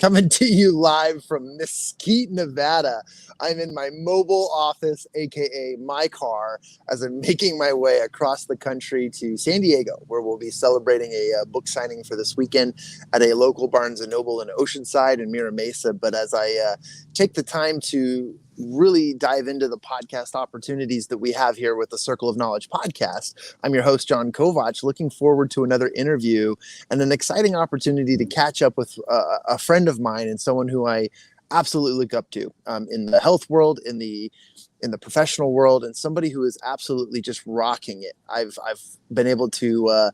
coming to you live from Mesquite, Nevada. I'm in my mobile office, aka my car, as I'm making my way across the country to San Diego, where we'll be celebrating a book signing for this weekend at a local Barnes & Noble in Oceanside and Mira Mesa. But as I take the time to really dive into the podcast opportunities that we have here with the Circle of Knowledge podcast, I'm your host, John Kovach, looking forward to another interview and an exciting opportunity to catch up with a friend of mine and someone who I absolutely look up to in the health world, in the professional world, and somebody who is absolutely just rocking it. I've been able to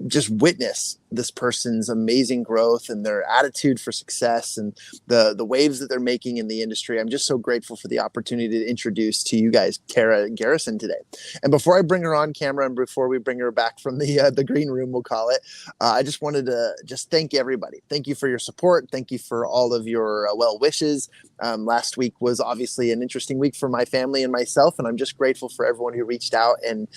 just witness this person's amazing growth and their attitude for success and the waves that they're making in the industry. I'm just so grateful for the opportunity to introduce to you guys Tara Garrison today. And before I bring her on camera and before we bring her back from the green room, we'll call it, I just wanted to just thank everybody. Thank you for your support. Thank you for all of your well wishes. Last week was obviously an interesting week for my family and myself, and I'm just grateful for everyone who reached out and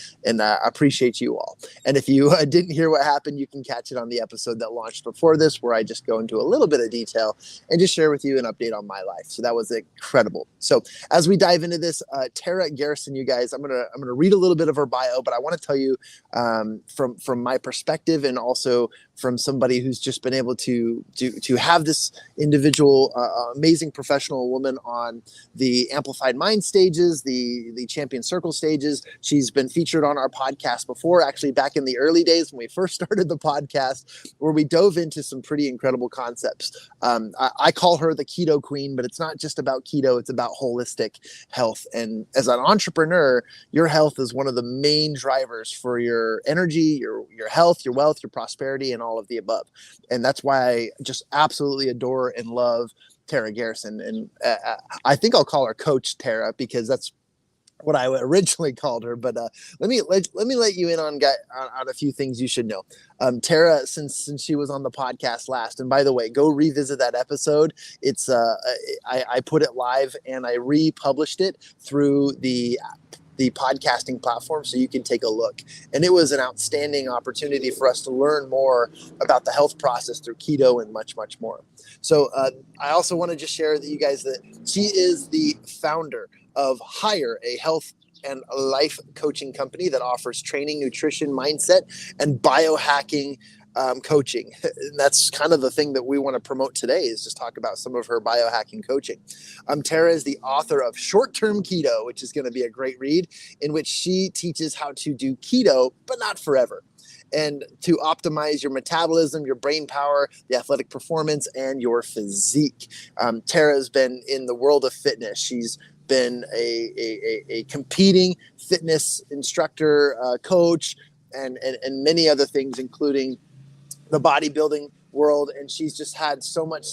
appreciate you all. And if you didn't hear what happened, you can catch it on the episode that launched before this, where I just go into a little bit of detail and just share with you an update on my life. So that was incredible. So as we dive into this, Tara Garrison, you guys, I'm gonna read a little bit of her bio, but I want to tell you from my perspective and also from somebody who's just been able to have this individual, amazing professional woman on the Amplified Mind stages, the Champion Circle stages. She's been featured on our podcast before, actually back in the early days when we first started the podcast, where we dove into some pretty incredible concepts. I call her the keto queen, but it's not just about keto, it's about holistic health. And as an entrepreneur, your health is one of the main drivers for your energy, your health, your wealth, your prosperity, and all of the above. And that's why I just absolutely adore and love Tara Garrison. And I think I'll call her Coach Tara because that's what I originally called her. But let me let you in on a few things you should know. Tara, since she was on the podcast last, and by the way, go revisit that episode. It's I put it live and I republished it through the podcasting platform, so you can take a look. And it was an outstanding opportunity for us to learn more about the health process through keto and much, much more. So I also want to just share that you guys that she is the founder of Hire, a health and life coaching company that offers training, nutrition, mindset, and biohacking coaching. And that's kind of the thing that we want to promote today, is just talk about some of her biohacking coaching. Tara is the author of Short-Term Keto, which is going to be a great read, in which she teaches how to do keto, but not forever, and to optimize your metabolism, your brain power, the athletic performance, and your physique. Tara has been in the world of fitness. She's been a competing fitness instructor, coach, and many other things, including the bodybuilding world. And she's just had so much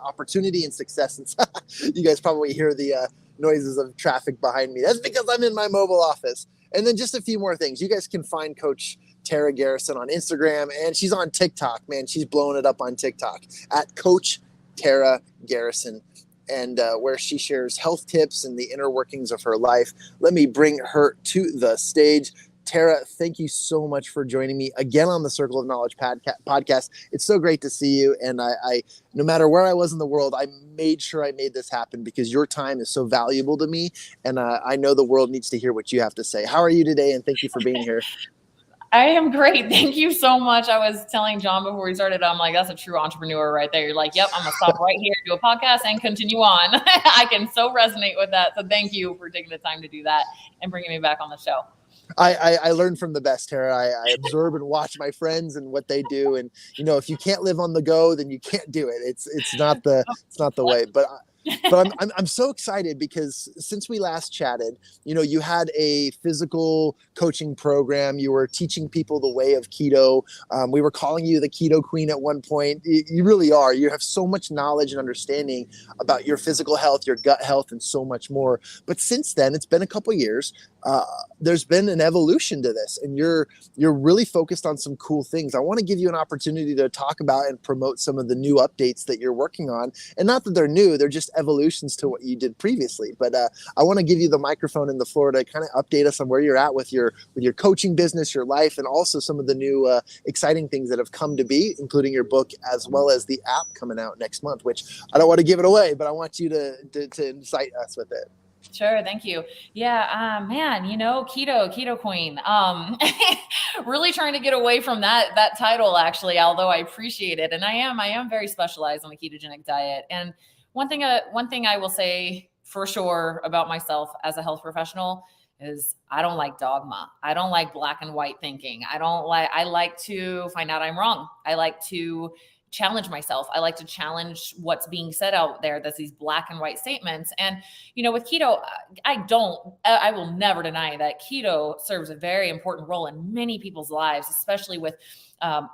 opportunity and success. And you guys probably hear the noises of traffic behind me. That's because I'm in my mobile office. And then just a few more things. You guys can find Coach Tara Garrison on Instagram, and she's on TikTok. Man, she's blowing it up on TikTok at Coach Tara Garrison, and where she shares health tips and the inner workings of her life. Let me bring her to the stage. Tara, thank you so much for joining me again on the Circle of Knowledge podcast. It's so great to see you. And I, no matter where I was in the world, I made sure I made this happen because your time is so valuable to me. And I know the world needs to hear what you have to say. How are you today? And thank you for being here. I am great. Thank you so much. I was telling John before we started, I'm like, that's a true entrepreneur right there. You're like, yep, I'm going to stop right here, do a podcast and continue on. I can so resonate with that. So thank you for taking the time to do that and bringing me back on the show. I learn from the best, Tara. I absorb and watch my friends and what they do. And, you know, if you can't live on the go, then you can't do it. It's not the way. But I'm so excited because since we last chatted, you know, you had a physical coaching program. You were teaching people the way of keto. We were calling you the keto queen at one point. You really are. You have so much knowledge and understanding about your physical health, your gut health, and so much more. But since then, it's been a couple of years. there's been an evolution to this, and you're really focused on some cool things. I want to give you an opportunity to talk about and promote some of the new updates that you're working on, and not that they're new, they're just evolutions to what you did previously. But I want to give you the microphone and the floor to kind of update us on where you're at with your coaching business, your life, and also some of the new exciting things that have come to be, including your book, as well as the app coming out next month, which I don't want to give it away, but I want you to incite us with it. Sure. Thank you. Yeah. Man, keto queen, really trying to get away from that title, actually, although I appreciate it. And I am very specialized on the ketogenic diet. And one thing I will say for sure about myself as a health professional is I don't like dogma. I don't like black and white thinking. I like to find out I'm wrong. I like to challenge myself. I like to challenge what's being said out there. That's these black and white statements. And, with keto, I will never deny that keto serves a very important role in many people's lives, especially with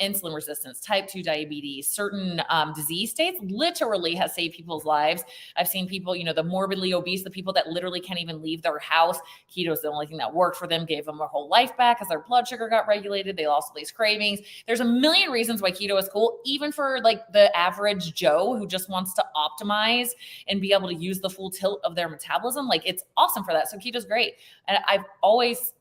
insulin resistance, type 2 diabetes, certain disease states. Literally has saved people's lives. I've seen people, the morbidly obese, the people that literally can't even leave their house. Keto is the only thing that worked for them, gave them their whole life back as their blood sugar got regulated. They lost all these cravings. There's a million reasons why keto is cool, even for like the average Joe who just wants to optimize and be able to use the full tilt of their metabolism. Like, it's awesome for that. So keto's great. And I've always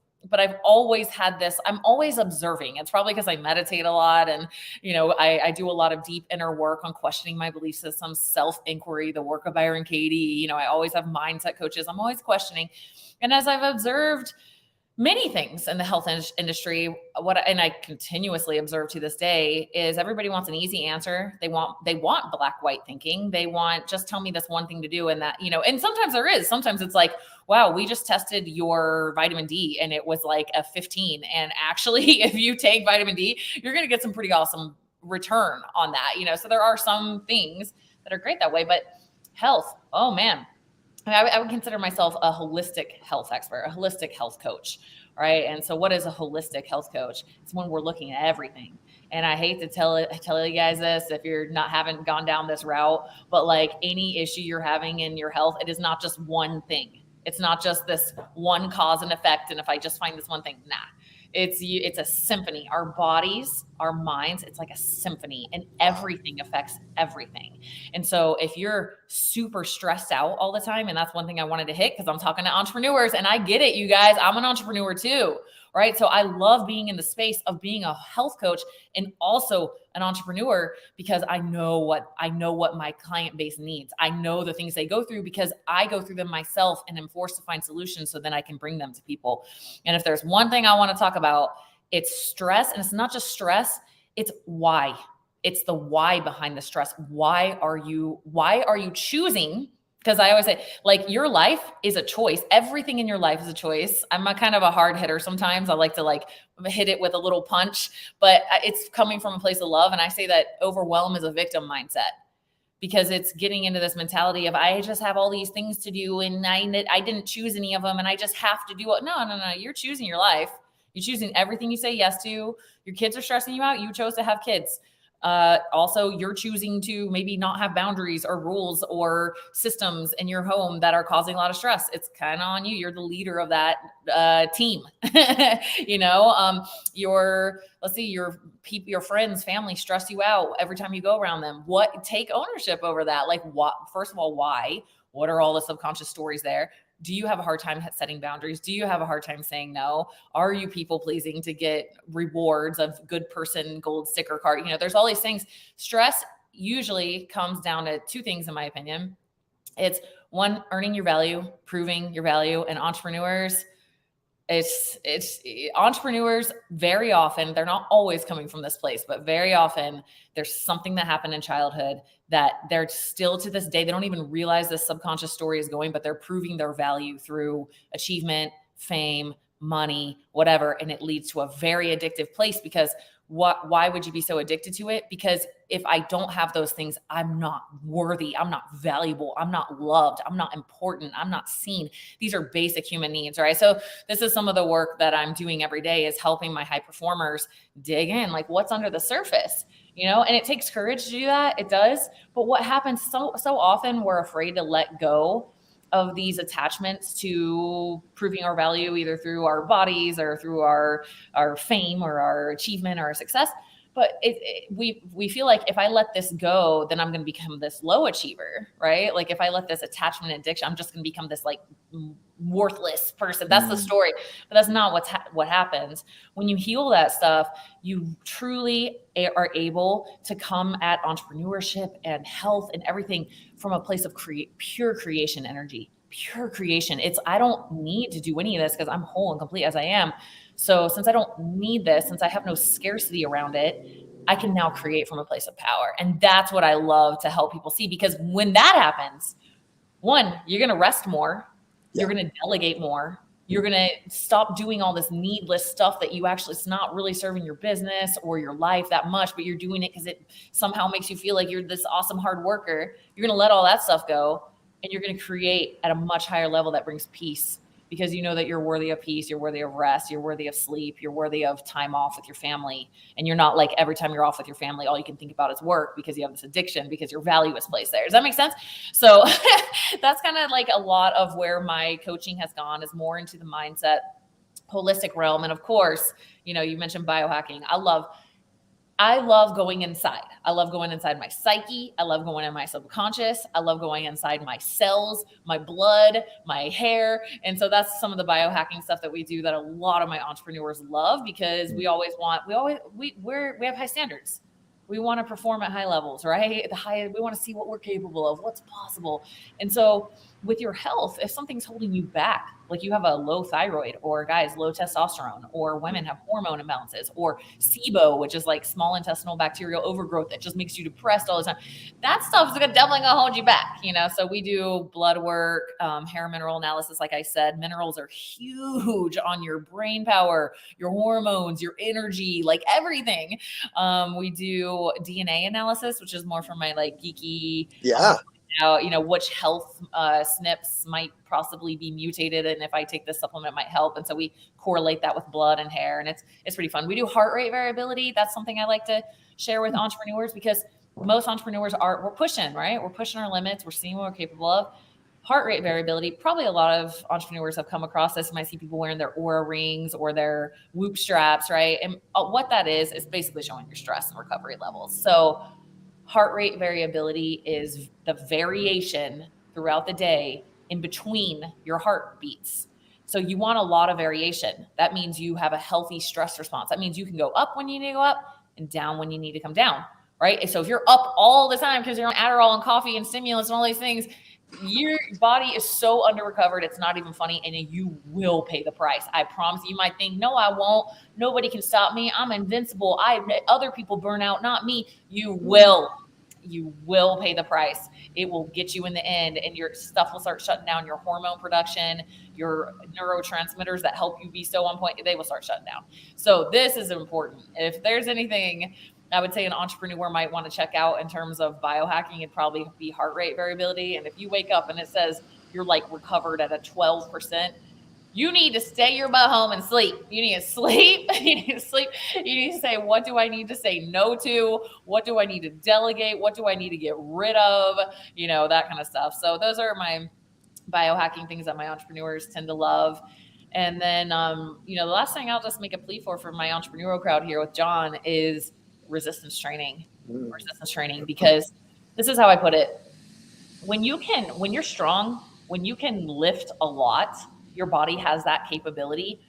had this, I'm always observing. It's probably because I meditate a lot and, I do a lot of deep inner work on questioning my belief system, self-inquiry, the work of Byron Katie. I always have mindset coaches. I'm always questioning. And as I've observed many things in the health industry, and I continuously observe to this day, is everybody wants an easy answer. They want black, white thinking. They want, just tell me this one thing to do. And that, and sometimes there is, sometimes it's like, wow, we just tested your vitamin D and it was like a 15. And actually, if you take vitamin D, you're going to get some pretty awesome return on that. So there are some things that are great that way, but health, oh man. I would consider myself a holistic health expert, a holistic health coach, right? And so what is a holistic health coach? It's when we're looking at everything. And I hate to tell you guys this if you're haven't gone down this route, but like any issue you're having in your health, it is not just one thing. It's not just this one cause and effect. And if I just find this one thing, nah. It's a symphony. Our bodies, our minds, it's like a symphony, and everything affects everything. And so if you're super stressed out all the time, and that's one thing I wanted to hit because I'm talking to entrepreneurs, and I get it, you guys, I'm an entrepreneur too, right? So I love being in the space of being a health coach and also an entrepreneur because I know what my client base needs. I know the things they go through because I go through them myself and am forced to find solutions so then I can bring them to people. And if there's one thing I want to talk about, it's stress. And it's not just stress, it's why. It's the why behind the stress. Why are you choosing? Because I always say, like, your life is a choice. Everything in your life is a choice. I'm a kind of a hard hitter sometimes. I like to hit it with a little punch, but it's coming from a place of love. And I say that overwhelm is a victim mindset because it's getting into this mentality of, I just have all these things to do and I didn't choose any of them and I just have to do it. No. You're choosing your life. You're choosing everything you say yes to. Your kids are stressing you out. You chose to have kids. Also, you're choosing to maybe not have boundaries or rules or systems in your home that are causing a lot of stress. It's kind of on you. You're the leader of that team. Your friends, family stress you out every time you go around them. Take ownership over that? Like, what? First of all, why? What are all the subconscious stories there? Do you have a hard time setting boundaries? Do you have a hard time saying no? Are you people pleasing to get rewards of good person, gold sticker card? There's all these things. Stress usually comes down to two things, in my opinion. It's one, earning your value, proving your value. And entrepreneurs, it's entrepreneurs very often, they're not always coming from this place, but very often there's something that happened in childhood that they're still to this day, they don't even realize this subconscious story is going, but they're proving their value through achievement, fame, money, whatever. And it leads to a very addictive place because why would you be so addicted to it? Because if I don't have those things, I'm not worthy. I'm not valuable. I'm not loved. I'm not important. I'm not seen. These are basic human needs, right? So this is some of the work that I'm doing every day is helping my high performers dig in, like what's under the surface, and it takes courage to do that. It does. But what happens so often, we're afraid to let go of these attachments to proving our value, either through our bodies or through our fame or our achievement or our success. But we feel like if I let this go, then I'm going to become this low achiever, right? Like if I let this attachment addiction, I'm just going to become this like worthless person. That's the story, but that's not what happens. When you heal that stuff, you truly are able to come at entrepreneurship and health and everything from a place of pure creation energy, pure creation. I don't need to do any of this because I'm whole and complete as I am. So since I don't need this, since I have no scarcity around it, I can now create from a place of power. And that's what I love to help people see, because when that happens, one, you're going to rest more. You're going to delegate more. You're going to stop doing all this needless stuff that you actually, it's not really serving your business or your life that much, but you're doing it because it somehow makes you feel like you're this awesome hard worker. You're going to let all that stuff go, and you're going to create at a much higher level that brings peace, because you know that you're worthy of peace, you're worthy of rest, you're worthy of sleep, you're worthy of time off with your family. And you're not like every time you're off with your family, all you can think about is work because you have this addiction, because your value is placed there. Does that make sense? So that's kind of like a lot of where my coaching has gone, is more into the mindset, holistic realm. And of course, you know, you mentioned biohacking. I love going inside. I love going inside my psyche. I love going in my subconscious. I love going inside my cells, my blood, my hair. And so that's some of the biohacking stuff that we do that a lot of my entrepreneurs love, because we have high standards. We want to perform at high levels, right? We want to see what we're capable of, what's possible. And so with your health, if something's holding you back, like you have a low thyroid, or guys, low testosterone, or women have hormone imbalances, or SIBO, which is like small intestinal bacterial overgrowth that just makes you depressed all the time, that stuff is definitely gonna hold you back, you know? So we do blood work, hair mineral analysis. Like I said, minerals are huge on your brain power, your hormones, your energy, like everything. We do DNA analysis, which is more from my like geeky, you know, which health SNPs might possibly be mutated, and if I take this supplement, it might help. And so we correlate that with blood and hair, and it's pretty fun. We do heart rate variability. That's something I like to share with entrepreneurs, because most entrepreneurs we're pushing, right? We're pushing our limits. We're seeing what we're capable of. Heart rate variability, probably a lot of entrepreneurs have come across this. You might see people wearing their Oura rings or their Whoop straps, right? And what that is basically showing your stress and recovery levels. So heart rate variability is the variation throughout the day in between your heartbeats. So you want a lot of variation. That means you have a healthy stress response. That means you can go up when you need to go up and down when you need to come down, right? And so if you're up all the time because you're on Adderall and coffee and stimulants and all these things, your body is so under recovered, it's not even funny, and you will pay the price. I promise. You might think, no, I won't. Nobody can stop me. I'm invincible. Other people burn out, not me. You will pay the price. It will get you in the end, and your stuff will start shutting down. Your hormone production, your neurotransmitters that help you be so on point, they will start shutting down. So this is important. If there's anything I would say an entrepreneur might want to check out in terms of biohacking, it'd probably be heart rate variability. And if you wake up and it says you're like recovered at a 12%, you need to stay your butt home and sleep. You need to sleep. You need to sleep. You need to say, what do I need to say no to? What do I need to delegate? What do I need to get rid of? You know, that kind of stuff. So those are my biohacking things that my entrepreneurs tend to love. And then, you know, the last thing I'll just make a plea for my entrepreneurial crowd here with John is resistance training, because this is how I put it. When you're strong, when you can lift a lot, your body has that capability.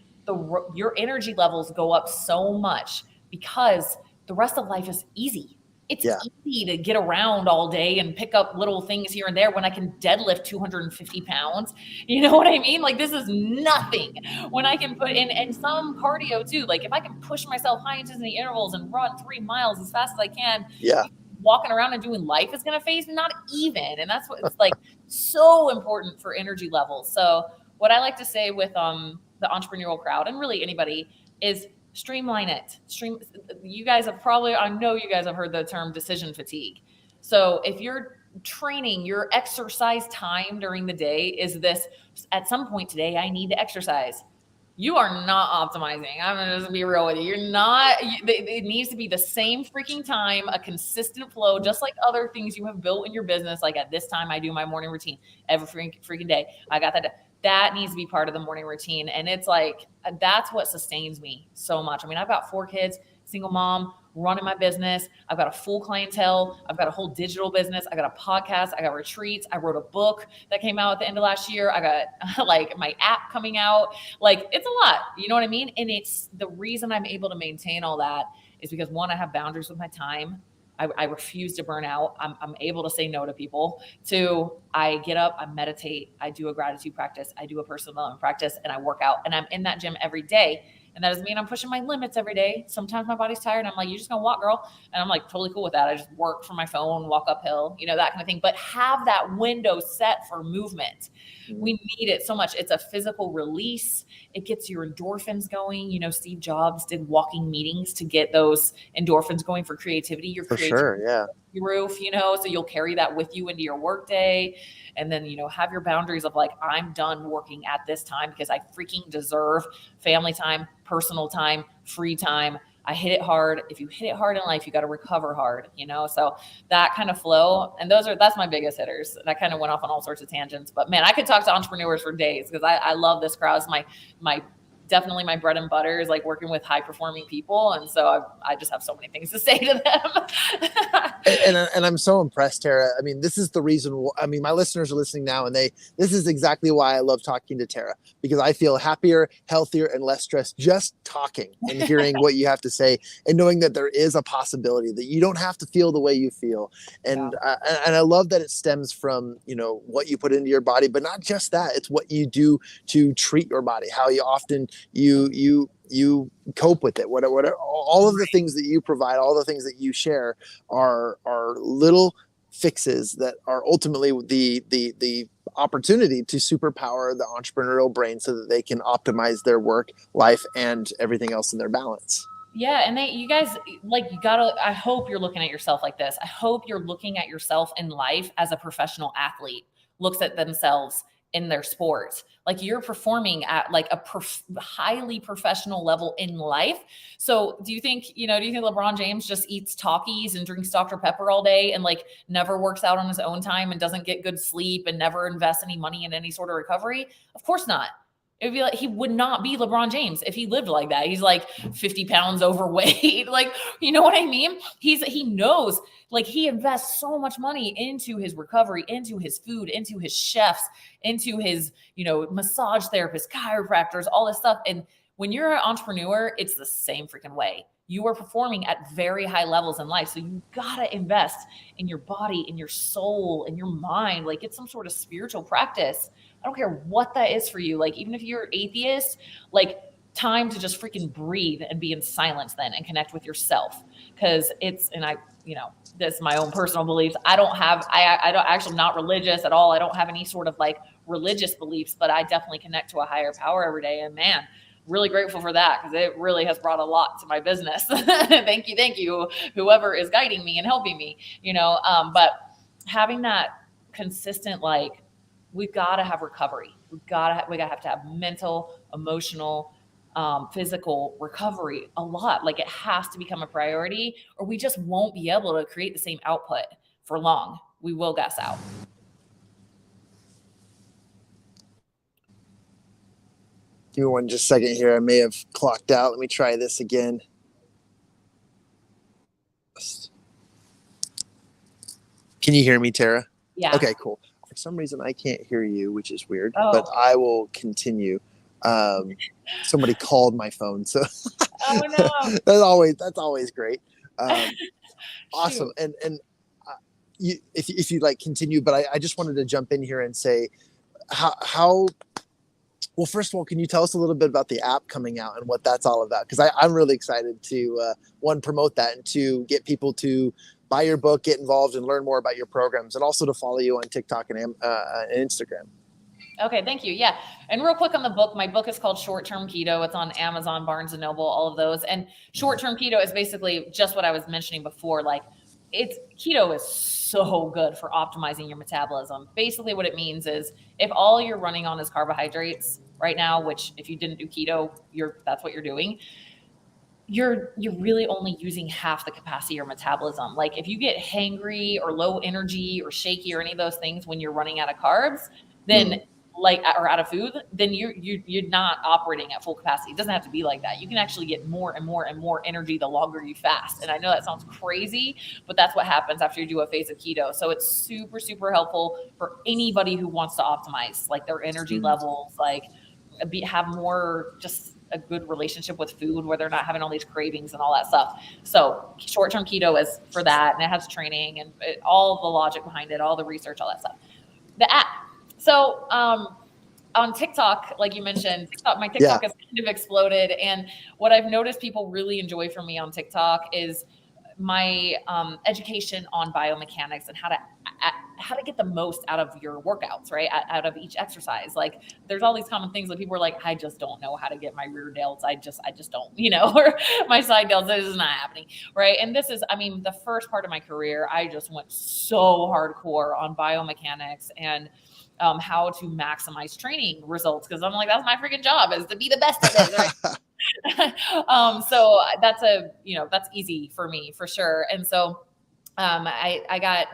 Your energy levels go up so much because the rest of life is easy. It's easy to get around all day and pick up little things here and there when I can deadlift 250 pounds. You know what I mean? Like, this is nothing when I can put in, and some cardio too. Like, if I can push myself high intensity intervals and run 3 miles as fast as I can, walking around and doing life is going to phase me, not even. And that's what it's like, so important for energy levels. So what I like to say with the entrepreneurial crowd, and really anybody, is streamline it. You guys have I know you guys have heard the term decision fatigue. So if you're training, your exercise time during the day is this: at some point today, I need to exercise. You are not optimizing. I'm gonna just be real with you. You're not. It needs to be the same freaking time, a consistent flow, just like other things you have built in your business. Like at this time, I do my morning routine every freaking day. I got that. That needs to be part of the morning routine, and it's like that's what sustains me so much. I mean, I've got 4 kids, single mom, running my business. I've got a full clientele. I've got a whole digital business. I got a podcast. I got retreats. I wrote a book that came out at the end of last year. I got like my app coming out. Like it's a lot, you know what I mean? And it's the reason I'm able to maintain all that is because one, I have boundaries with my time. I refuse to burn out. I'm able to say no to people. 2, I get up, I meditate, I do a gratitude practice, I do a personal development practice, and I work out. And I'm in that gym every day. And that doesn't mean I'm pushing my limits every day. Sometimes my body's tired. I'm like, you're just gonna walk, girl. And I'm like, totally cool with that. I just work from my phone, walk uphill, you know, that kind of thing. But have that window set for movement. We need it so much. It's a physical release. It gets your endorphins going. You know, Steve Jobs did walking meetings to get those endorphins going for creativity. Your For creativity sure, yeah. roof, you know, so you'll carry that with you into your work day. And then, you know, have your boundaries of like, I'm done working at this time because I freaking deserve family time, personal time, free time. I hit it hard. If you hit it hard in life, you got to recover hard, you know? So that kind of flow. And that's my biggest hitters. And I kind of went off on all sorts of tangents, but man, I could talk to entrepreneurs for days because I love this crowd. It's my definitely my bread and butter is like working with high performing people. And so I just have so many things to say to them. and I'm so impressed, Tara. I mean, this is the reason. I mean, my listeners are listening now, and this is exactly why I love talking to Tara, because I feel happier, healthier, and less stressed just talking and hearing what you have to say, and knowing that there is a possibility that you don't have to feel the way you feel. And and I love that it stems from, you know, what you put into your body, but not just that. It's what you do to treat your body, how you often you cope with it, whatever, all of the things that you provide, all the things that you share are little fixes that are ultimately the opportunity to superpower the entrepreneurial brain so that they can optimize their work life and everything else in their balance. Yeah. And you guys, like, you gotta, I hope you're looking at yourself like this. I hope you're looking at yourself in life as a professional athlete looks at themselves in their sport. Like you're performing at like a highly professional level in life. So do you think LeBron James just eats Takis and drinks Dr. Pepper all day and like never works out on his own time and doesn't get good sleep and never invests any money in any sort of recovery? Of course not. It would be like, he would not be LeBron James if he lived like that. He's like 50 pounds overweight. Like, you know what I mean? He knows, like, he invests so much money into his recovery, into his food, into his chefs, into his, you know, massage therapists, chiropractors, all this stuff. And when you're an entrepreneur, it's the same freaking way. You are performing at very high levels in life. So you gotta invest in your body, in your soul, in your mind. Like, it's some sort of spiritual practice. I don't care what that is for you. Like, even if you're atheist, like, time to just freaking breathe and be in silence then and connect with yourself. Cause this is my own personal beliefs. I don't actually, not religious at all. I don't have any sort of like religious beliefs, but I definitely connect to a higher power every day. And man, really grateful for that because it really has brought a lot to my business. Thank you, whoever is guiding me and helping me, but having that consistent, like, we've got to have recovery. We have to have mental, emotional, physical recovery a lot. Like, it has to become a priority or we just won't be able to create the same output for long. We will gas out. Give me one just second here. I may have clocked out. Let me try this again. Can you hear me, Tara? Yeah. Okay, cool. For some reason, I can't hear you, which is weird, but I will continue. Somebody called my phone, so oh no, that's always great. Awesome. And if you like continue, but I just wanted to jump in here and say how well, first of all, can you tell us a little bit about the app coming out and what that's all about? Because I'm really excited to one, promote that, and two, get people to buy your book, get involved, and learn more about your programs, and also to follow you on TikTok and Instagram. Okay, thank you. Yeah. And real quick on the book, my book is called Short-Term Keto. It's on Amazon, Barnes & Noble, all of those. And Short-Term Keto is basically just what I was mentioning before. Like, keto is so good for optimizing your metabolism. Basically what it means is if all you're running on is carbohydrates, right now, which if you didn't do keto, that's what you're doing. You're really only using half the capacity of your metabolism. Like if you get hangry or low energy or shaky or any of those things when you're running out of carbs, then or out of food, then you're not operating at full capacity. It doesn't have to be like that. You can actually get more and more and more energy the longer you fast. And I know that sounds crazy, but that's what happens after you do a phase of keto. So it's super, super helpful for anybody who wants to optimize like their energy levels, like have more just a good relationship with food where they're not having all these cravings and all that stuff. So short-term keto is for that. And it has training and all the logic behind it, all the research, all that stuff. The app. So on TikTok, like you mentioned, my TikTok has kind of exploded. And what I've noticed people really enjoy from me on TikTok is my education on biomechanics and how to get the most out of your workouts, right? Out of each exercise. Like there's all these common things that people are like, I just don't know how to get my rear delts. I just don't, or my side delts. This is not happening, right? And this is, the first part of my career, I just went so hardcore on biomechanics and how to maximize training results. Cause I'm like, that's my freaking job, is to be the best at it, right? So that's easy for me for sure. And so, I got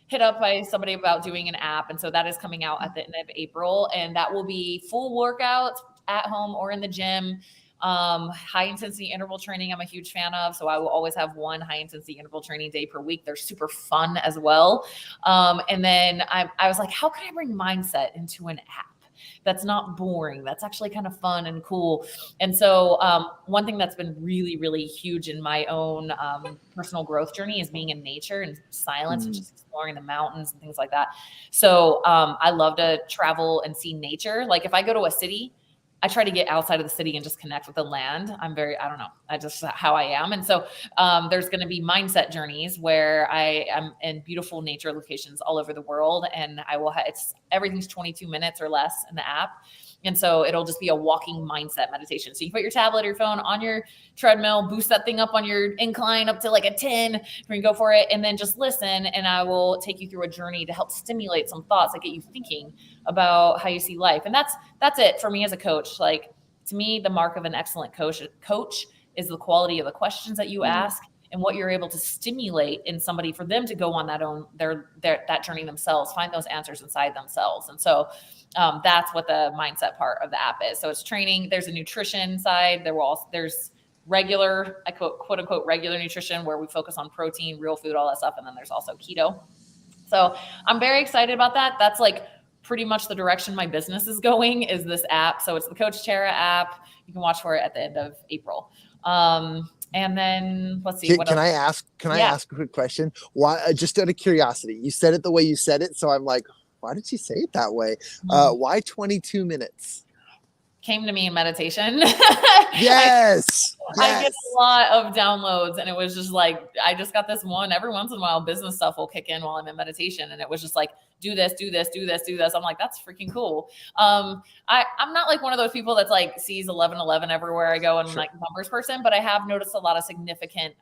hit up by somebody about doing an app. And so that is coming out at the end of April, and that will be full workouts at home or in the gym. High intensity interval training, I'm a huge fan of. So I will always have one high intensity interval training day per week. They're super fun as well. And then I was like, how can I bring mindset into an app that's not boring, that's actually kind of fun and cool? And so one thing that's been really, really huge in my own personal growth journey is being in nature and silence and just exploring the mountains and things like that. So I love to travel and see nature. Like if I go to a city, I try to get outside of the city and just connect with the land. I don't know. I just how I am. And so there's going to be mindset journeys where I am in beautiful nature locations all over the world. And everything's 22 minutes or less in the app. And so it'll just be a walking mindset meditation. So you put your tablet or your phone on your treadmill, boost that thing up on your incline up to like a 10, you can go for it, and then just listen. And I will take you through a journey to help stimulate some thoughts that get you thinking about how you see life. And that's it for me as a coach. Like to me, the mark of an excellent coach is the quality of the questions that you ask and what you're able to stimulate in somebody for them to go on that journey themselves, find those answers inside themselves. And so that's what the mindset part of the app is. So it's training. There's a nutrition side. There's regular, I quote unquote, regular nutrition where we focus on protein, real food, all that stuff. And then there's also keto. So I'm very excited about that. That's like pretty much the direction my business is going, is this app. So it's the Coach Tara app. You can watch for it at the end of April. And then let's see. Can I ask a quick question? Why, just out of curiosity, you said it the way you said it. So I'm like, why did she say it that way? Why 22 minutes? Came to me in meditation. Yes. I get a lot of downloads, and it was just like, I just got this one. Every once in a while, business stuff will kick in while I'm in meditation. And it was just like, do this, do this, do this, do this. I'm like, that's freaking cool. I'm not like one of those people that's like sees 1111 everywhere I go and I'm like a numbers person, but I have noticed a lot of significant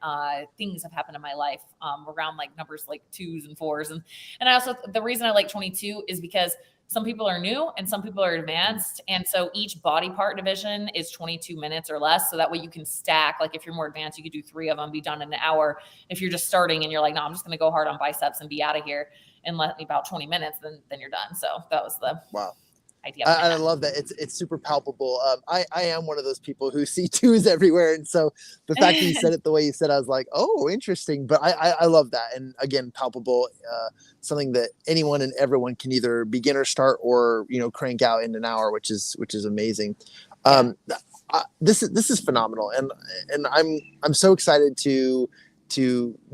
things have happened in my life around like numbers like 2s and 4s. And I also, the reason I like 22 is because some people are new and some people are advanced. And so each body part division is 22 minutes or less. So that way you can stack, like if you're more advanced, you could do 3 of them, be done in an hour. If you're just starting and you're like, no, I'm just going to go hard on biceps and be out of here and let me about 20 minutes, then you're done. So that was the idea. I love that. It's super palpable. I am one of those people who see 2s everywhere. And so the fact that you said it the way you said, I was like, oh, interesting. But I love that. And again, palpable, something that anyone and everyone can either begin or start or, crank out in an hour, which is amazing. This is phenomenal. And I'm so excited to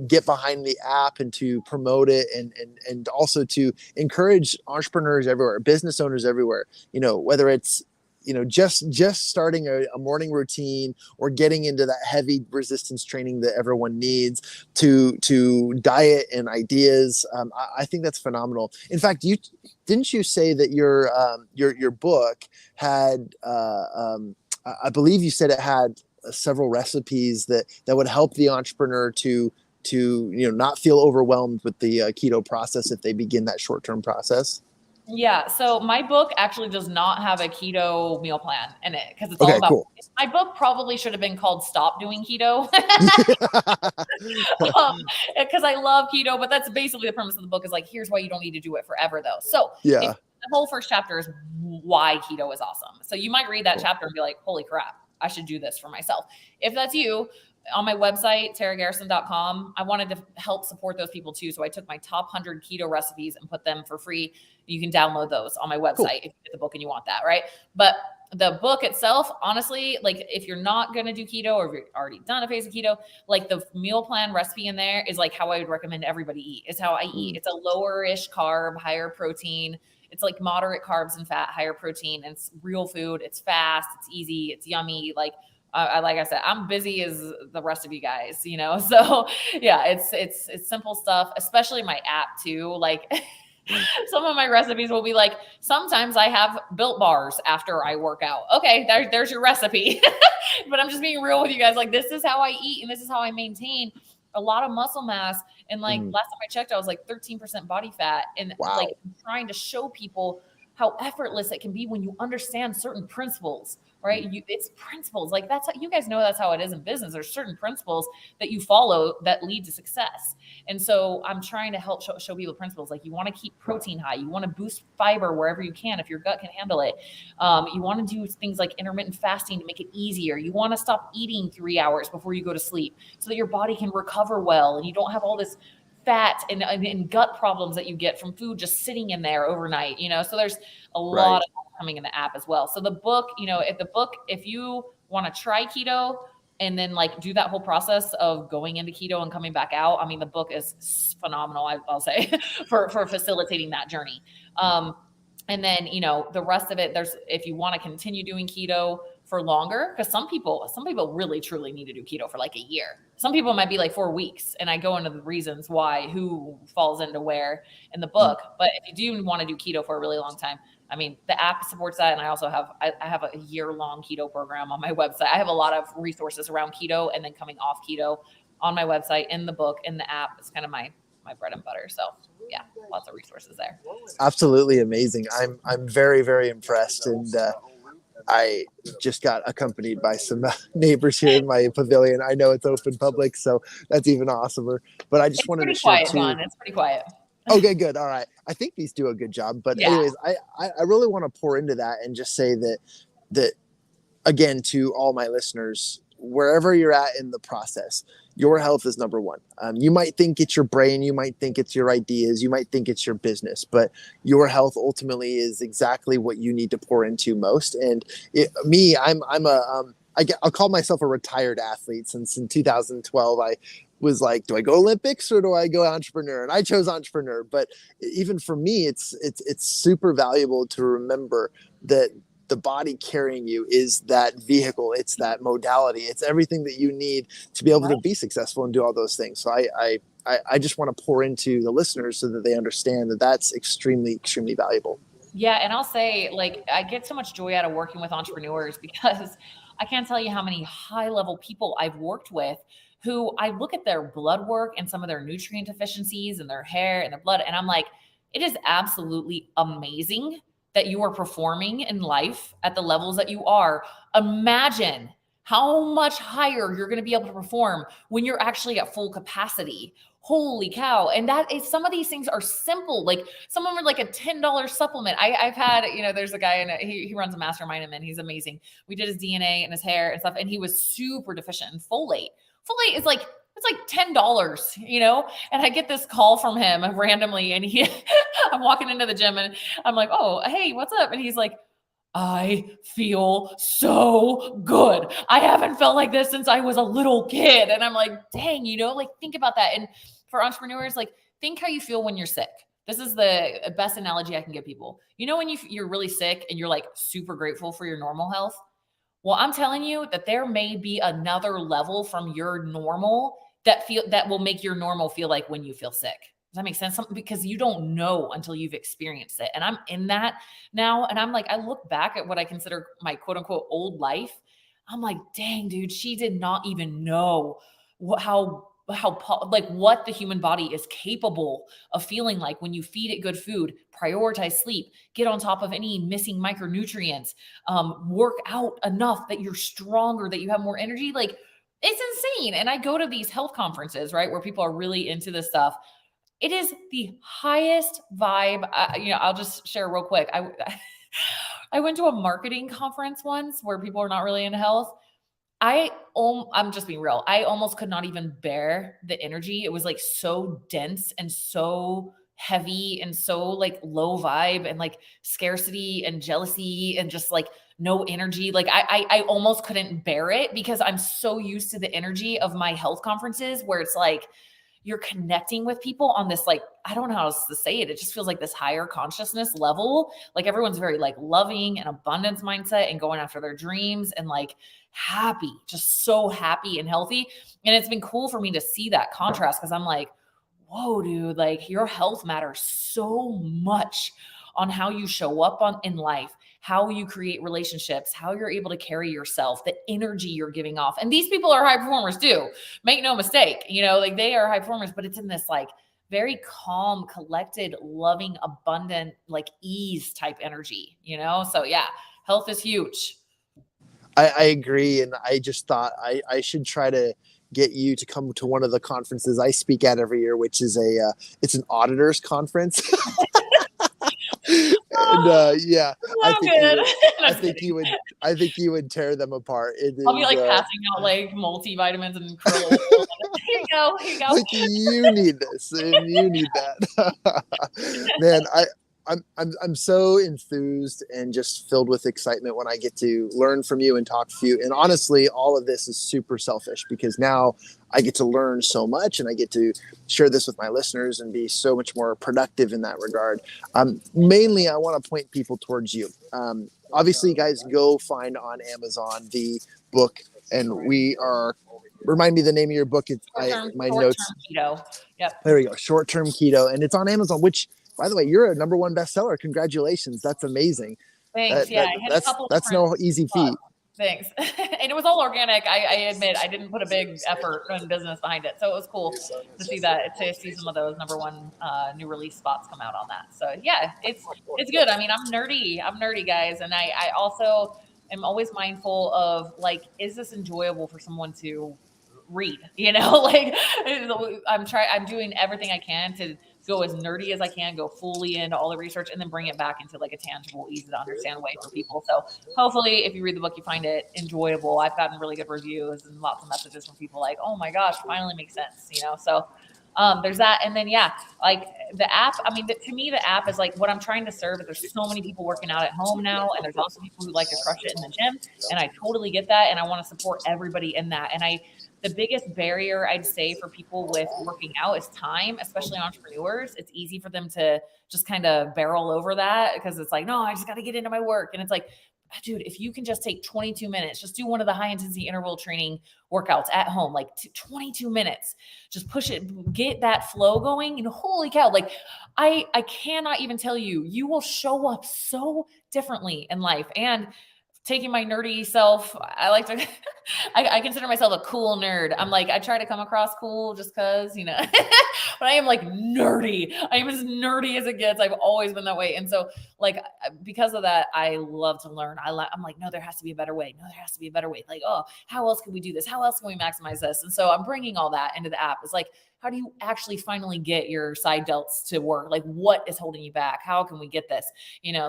get behind the app and to promote it and also to encourage entrepreneurs everywhere, business owners everywhere, whether it's, just starting a morning routine or getting into that heavy resistance training that everyone needs, to diet and ideas. I think that's phenomenal. In fact, didn't you say that your book had, I believe you said it had several recipes that would help the entrepreneur to not feel overwhelmed with the keto process if they begin that short-term process? Yeah. So my book actually does not have a keto meal plan in it because it's all Okay, about, cool. my book probably should have been called Stop Doing Keto. Because I love keto, but that's basically the premise of the book is like, here's why you don't need to do it forever though. So if Yeah, the whole first chapter is why keto is awesome. So you might read that cool. chapter and be like, holy crap, I should do this for myself. If that's you, on my website, taragarrison.com, I wanted to help support those people too. So I took my top 100 keto recipes and put them for free. You can download those on my Cool. website if you get the book and you want that, right? But the book itself, honestly, like if you're not going to do keto or if you've already done a phase of keto, like the meal plan recipe in there is like how I would recommend everybody eat. It's how I eat. It's a lower-ish carb, higher protein. It's like moderate carbs and fat, higher protein, and it's real food. It's fast, it's easy, it's yummy. Like I said, I'm busy as the rest of you guys, you know? So yeah, it's simple stuff, especially my app too. Like some of my recipes will be like, sometimes I have Built bars after I work out. Okay, there's your recipe. But I'm just being real with you guys. Like, this is how I eat and this is how I maintain a lot of muscle mass. And like last time I checked, I was like 13% body fat. And like Wow. I'm trying to show people how effortless it can be when you understand certain principles, right? It's principles. Like that's how, you guys know that's how it is in business. There's certain principles that you follow that lead to success. And so I'm trying to help show people principles. Like you want to keep protein high. You want to boost fiber wherever you can if your gut can handle it. You want to do things like intermittent fasting to make it easier. You want to stop eating 3 hours before you go to sleep so that your body can recover well and you don't have all this fat and gut problems that you get from food just sitting in there overnight, you know? So there's a lot Right. of coming in the app as well. So the book, you know, if you want to try keto and then like do that whole process of going into keto and coming back out, I mean, the book is phenomenal, I'll say, for facilitating that journey. And then, you know, the rest of it, if you want to continue doing keto for longer, because some people really truly need to do keto for like a year. Some people might be like 4 weeks, and I go into the reasons why, who falls into where in the book. But if you do want to do keto for a really long time, I mean, the app supports that, and I also have I have a year-long keto program on my website. I have a lot of resources around keto and then coming off keto on my website, in the book, in the app. It's kind of my bread and butter. So yeah, lots of resources there. Absolutely amazing. I'm very, very impressed, and I just got accompanied by some neighbors here in my pavilion. I know it's open public, so that's even awesomer. But I just It's wanted to pretty share quiet, too. John. It's pretty quiet. Okay, good. All right. I think these do a good job. But Yeah. anyways, I really want to pour into that and just say that again to all my listeners, wherever you're at in the process, your health is number one. You might think it's your brain, you might think it's your ideas, you might think it's your business, but your health ultimately is exactly what you need to pour into most. And I'll call myself a retired athlete. Since in 2012, I was like, do I go Olympics or do I go entrepreneur? And I chose entrepreneur. But even for me, it's super valuable to remember that the body carrying you is that vehicle. It's that modality. It's everything that you need to be able to be successful and do all those things. So I just want to pour into the listeners so that they understand that that's extremely, extremely valuable. Yeah. And I'll say, like, I get so much joy out of working with entrepreneurs because I can't tell you how many high level people I've worked with who I look at their blood work and some of their nutrient deficiencies and their hair and their blood. And I'm like, it is absolutely amazing that you are performing in life at the levels that you are. Imagine how much higher you're going to be able to perform when you're actually at full capacity. Holy cow. And that is, some of these things are simple. Like some of them are like a $10 supplement. I've had, you know, there's a guy he runs a mastermind and he's amazing. We did his DNA and his hair and stuff, and he was super deficient in folate. Folate is like, it's like $10, you know? And I get this call from him randomly, and I'm walking into the gym and I'm like, oh, hey, what's up? And he's like, I feel so good. I haven't felt like this since I was a little kid. And I'm like, dang, you know, like think about that. And for entrepreneurs, like think how you feel when you're sick. This is the best analogy I can give people. You know, when you're really sick and you're like super grateful for your normal health. Well, I'm telling you that there may be another level from your normal that will make your normal feel like when you feel sick. Does that make sense? Because you don't know until you've experienced it. And I'm in that now. And I'm like, I look back at what I consider my quote unquote old life. I'm like, dang, dude, she did not even know how like what the human body is capable of feeling like when you feed it good food, prioritize sleep, get on top of any missing micronutrients, work out enough that you're stronger, that you have more energy. Like it's insane. And I go to these health conferences, right, where people are really into this stuff. It is the highest vibe. I'll just share real quick. I went to a marketing conference once where people are not really into health. I'm just being real. I almost could not even bear the energy. It was like so dense and so heavy and so like low vibe and like scarcity and jealousy and just like no energy. Like I almost couldn't bear it because I'm so used to the energy of my health conferences where it's like you're connecting with people on this, like, I don't know how else to say it. It just feels like this higher consciousness level. Like everyone's very like loving and abundance mindset and going after their dreams and like happy, just so happy and healthy. And it's been cool for me to see that contrast because I'm like, whoa, dude, like your health matters so much on how you show up in life, how you create relationships, how you're able to carry yourself, the energy you're giving off. And these people are high performers too. Make no mistake, like they are high performers, but it's in this like very calm, collected, loving, abundant, like ease type energy, So yeah, health is huge. I agree. And I just thought I should try to get you to come to one of the conferences I speak at every year, which is it's an auditors conference. And yeah, I think you would tear them apart. I'll be like passing out like multivitamins and krill oil. Here you go. Like you need this and you need that. Man, I'm so enthused and just filled with excitement when I get to learn from you and talk to you. And honestly, all of this is super selfish because now I get to learn so much and I get to share this with my listeners and be so much more productive in that regard. Mainly, I want to point people towards you. Obviously, guys, go find on Amazon the book, and remind me the name of your book. My notes. Keto. Yep. There we go. Short-Term Keto, and it's on Amazon, which, by the way, you're a #1 bestseller. Congratulations. That's amazing. Thanks. That's no easy feat. Thanks. And it was all organic. I admit I didn't put a big effort and business behind it. So it was cool to see that, to see some of those #1 new release spots come out on that. So yeah, it's good. I mean, I'm nerdy, guys. And I also am always mindful of like, is this enjoyable for someone to read? Like I'm doing everything I can to go as nerdy as I can, go fully into all the research, and then bring it back into like a tangible, easy to understand way for people. So hopefully if you read the book, you find it enjoyable. I've gotten really good reviews and lots of messages from people like, oh my gosh, finally makes sense, So there's that. And then, yeah, like the app, I mean, to me, the app is like what I'm trying to serve. There's so many people working out at home now. And there's also people who like to crush it in the gym. And I totally get that. And I want to support everybody in that. And the biggest barrier I'd say for people with working out is time, especially entrepreneurs. It's easy for them to just kind of barrel over that because it's like, no, I just got to get into my work. And it's like, dude, if you can just take 22 minutes, just do one of the high intensity interval training workouts at home, like 22 minutes, just push it, get that flow going. And holy cow, like I cannot even tell you, you will show up so differently in life. And taking my nerdy self, I like to, I consider myself a cool nerd. I'm like, I try to come across cool just cause, but I am like nerdy. I am as nerdy as it gets. I've always been that way. And so like, because of that, I love to learn. I'm like, no, there has to be a better way. No, there has to be a better way. Like, oh, how else can we do this? How else can we maximize this? And so I'm bringing all that into the app. It's like, how do you actually finally get your side delts to work? Like what is holding you back? How can we get this?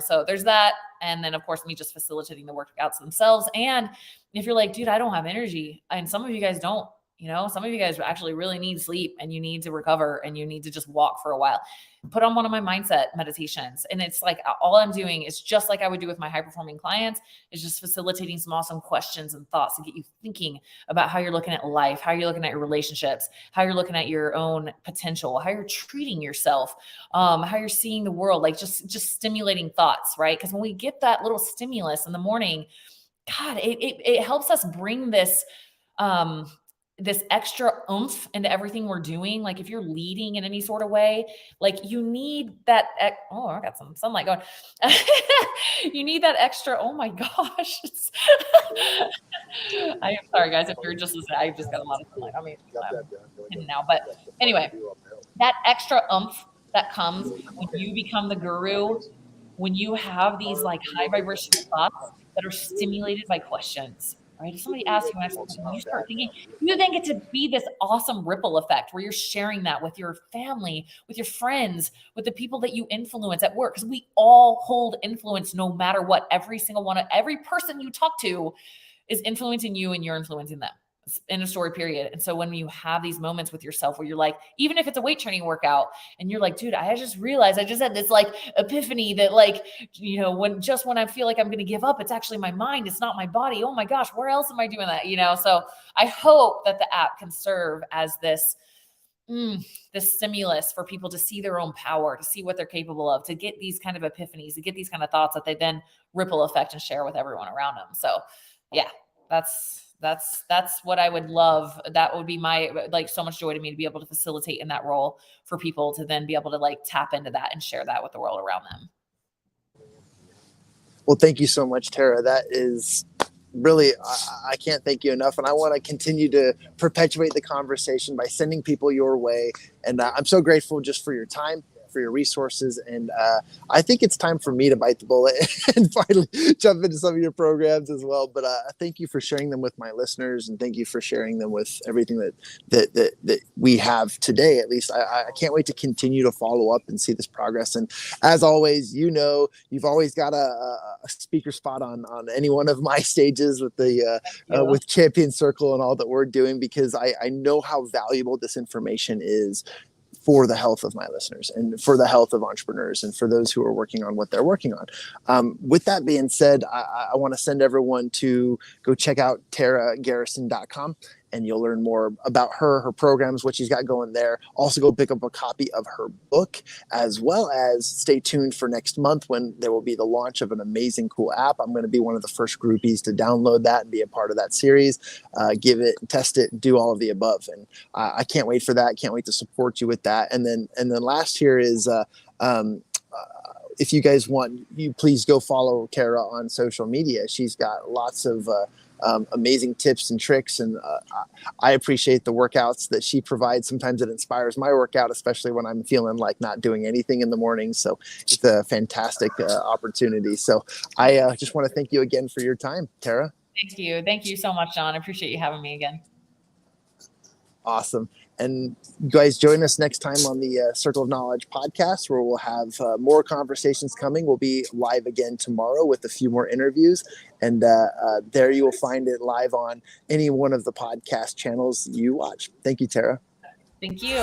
So there's that. And then of course me just facilitating the workouts themselves. And if you're like, dude, I don't have energy, and some of you guys don't, some of you guys actually really need sleep and you need to recover and you need to just walk for a while. Put on one of my mindset meditations. And it's like, all I'm doing is just like I would do with my high performing clients, is just facilitating some awesome questions and thoughts to get you thinking about how you're looking at life, how you're looking at your relationships, how you're looking at your own potential, how you're treating yourself, how you're seeing the world, like just stimulating thoughts, right? Because when we get that little stimulus in the morning, God, it helps us bring this, this extra oomph into everything we're doing. Like if you're leading in any sort of way, like you need that. Oh, I got some sunlight going. You need that extra. Oh my gosh. I am sorry, guys. If you're just listening, I've just got a lot of sunlight on me now. But anyway, that extra oomph that comes when you become the guru, when you have these like high vibrational thoughts that are stimulated by questions. Right? If somebody asks you next question, you start thinking, you then get to be this awesome ripple effect where you're sharing that with your family, with your friends, with the people that you influence at work. Because we all hold influence no matter what. Every single one of every person you talk to is influencing you and you're influencing them in a story period. And so when you have these moments with yourself where you're like, even if it's a weight training workout and you're like, dude, I just realized I just had this like epiphany that like, you know, when I feel like I'm going to give up, it's actually my mind. It's not my body. Oh my gosh, where else am I doing that? You know? So I hope that the app can serve as this stimulus for people to see their own power, to see what they're capable of, to get these kind of epiphanies, to get these kind of thoughts that they then ripple effect and share with everyone around them. So yeah, that's what I would love. That would be my, like, so much joy to me to be able to facilitate in that role for people to then be able to like tap into that and share that with the world around them. Well, thank you so much, Tara. That is really, I can't thank you enough. And I want to continue to perpetuate the conversation by sending people your way. And I'm so grateful just for your time, for your resources. And I think it's time for me to bite the bullet and finally jump into some of your programs as well. But thank you for sharing them with my listeners, and thank you for sharing them with everything that we have today. At least I can't wait to continue to follow up and see this progress. And as always, you know, you've always got a speaker spot on any one of my stages with the with Champion Circle and all that we're doing, because I know how valuable this information is for the health of my listeners and for the health of entrepreneurs and for those who are working on what they're working on. With that being said, I want to send everyone to go check out TaraGarrison.com, and you'll learn more about her programs, what she's got going there. Also go pick up a copy of her book, as well as stay tuned for next month when there will be the launch of an amazing, cool app. I'm going to be one of the first groupies to download that and be a part of that series, give it, test it, do all of the above. And I can't wait for that. Can't wait to support you with that. And then last here is, if you guys want, you please go follow Tara on social media. She's got lots of amazing tips and tricks, and I appreciate the workouts that she provides. Sometimes it inspires my workout, especially when I'm feeling like not doing anything in the morning. So it's a fantastic opportunity. So I just want to thank you again for your time, Tara. Thank you so much, John. I appreciate you having me again. Awesome. And you guys join us next time on the Circle of Knowledge podcast, where we'll have more conversations coming. We'll be live again tomorrow with a few more interviews. And there you will find it live on any one of the podcast channels you watch. Thank you, Tara. Thank you.